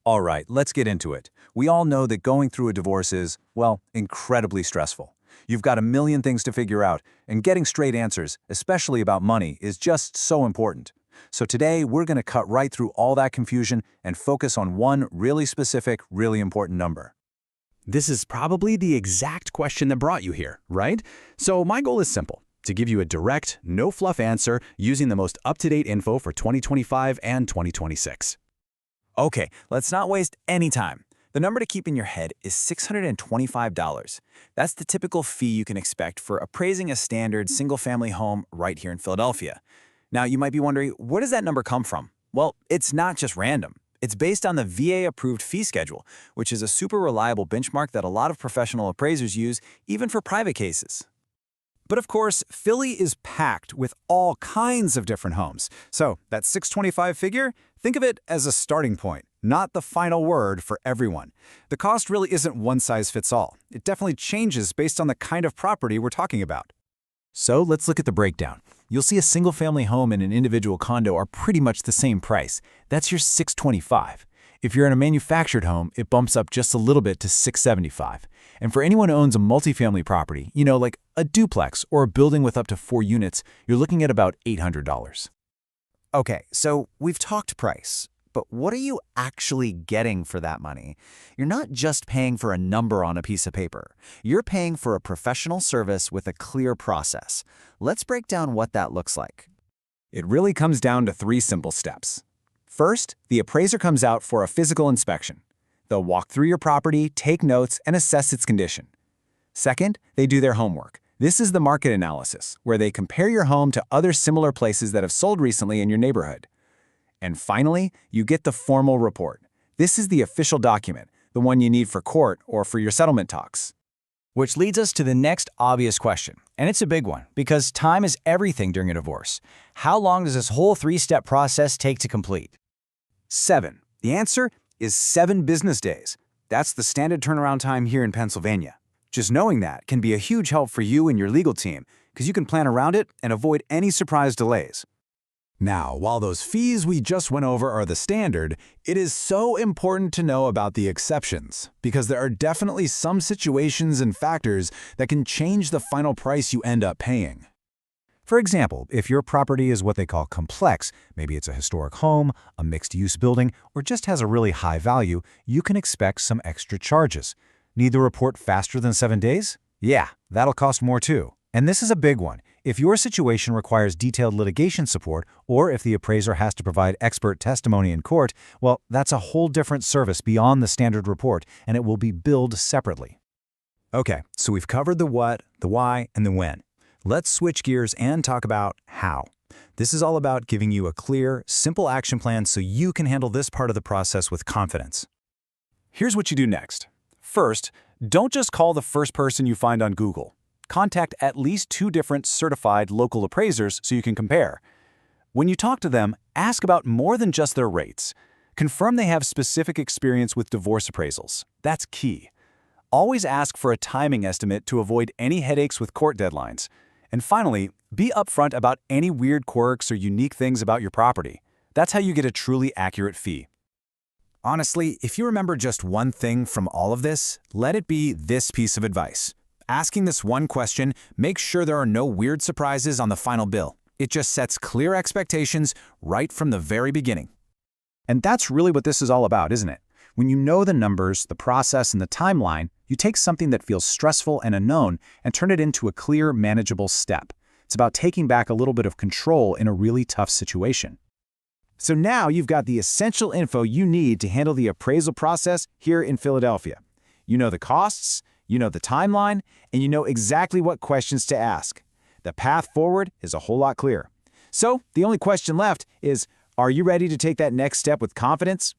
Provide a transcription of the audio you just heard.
All right, let's get into it. We all know that going through a divorce is, well, incredibly stressful. You've got a million things to figure out, and getting straight answers, especially about money, is just so important. So today, we're going to cut right through all that confusion and focus on one really specific, really important number. This is probably the exact question that brought you here, right? So my goal is simple, to give you a direct, no-fluff answer using the most up-to-date info for 2025 and 2026. Okay, let's not waste any time. The number to keep in your head is $625. That's the typical fee you can expect for appraising a standard single-family home right here in Philadelphia. Now, you might be wondering, where does that number come from? Well, it's not just random. It's based on the VA-approved fee schedule, which is a super reliable benchmark that a lot of professional appraisers use, even for private cases. But of course, Philly is packed with all kinds of different homes. So that 625 figure, think of it as a starting point, not the final word for everyone. The cost really isn't one size fits all. It definitely changes based on the kind of property we're talking about. So let's look at the breakdown. You'll see a single-family home and an individual condo are pretty much the same price. That's your $625. If you're in a manufactured home, it bumps up just a little bit to $675. And for anyone who owns a multifamily property, like a duplex or a building with up to 4 units, you're looking at about $800. Okay, so we've talked price, but what are you actually getting for that money? You're not just paying for a number on a piece of paper. You're paying for a professional service with a clear process. Let's break down what that looks like. It really comes down to 3 simple steps. First, the appraiser comes out for a physical inspection. They'll walk through your property, take notes, and assess its condition. Second, they do their homework. This is the market analysis, where they compare your home to other similar places that have sold recently in your neighborhood. And finally, you get the formal report. This is the official document, the one you need for court or for your settlement talks. Which leads us to the next obvious question, and it's a big one, because time is everything during a divorce. How long does this whole 3-step process take to complete? 7. The answer is 7 business days. That's the standard turnaround time here in Pennsylvania. Just knowing that can be a huge help for you and your legal team, because you can plan around it and avoid any surprise delays. Now, while those fees we just went over are the standard, it is so important to know about the exceptions, because there are definitely some situations and factors that can change the final price you end up paying. For example, if your property is what they call complex, maybe it's a historic home, a mixed-use building, or just has a really high value, you can expect some extra charges. Need the report faster than 7 days? Yeah, that'll cost more too. And this is a big one. If your situation requires detailed litigation support, or if the appraiser has to provide expert testimony in court, well, that's a whole different service beyond the standard report, and it will be billed separately. Okay, so we've covered the what, the why, and the when. Let's switch gears and talk about how. This is all about giving you a clear, simple action plan so you can handle this part of the process with confidence. Here's what you do next. First, don't just call the first person you find on Google. Contact at least 2 different certified local appraisers so you can compare. When you talk to them, ask about more than just their rates. Confirm they have specific experience with divorce appraisals. That's key. Always ask for a timing estimate to avoid any headaches with court deadlines. And finally, be upfront about any weird quirks or unique things about your property. That's how you get a truly accurate fee. Honestly, if you remember just one thing from all of this, let it be this piece of advice. Asking this one question, make sure there are no weird surprises on the final bill. It just sets clear expectations right from the very beginning. And that's really what this is all about, isn't it? When you know the numbers, the process, and the timeline, you take something that feels stressful and unknown and turn it into a clear, manageable step. It's about taking back a little bit of control in a really tough situation. So now you've got the essential info you need to handle the appraisal process here in Philadelphia. You know the costs, you know the timeline, and you know exactly what questions to ask. The path forward is a whole lot clearer. So the only question left is, are you ready to take that next step with confidence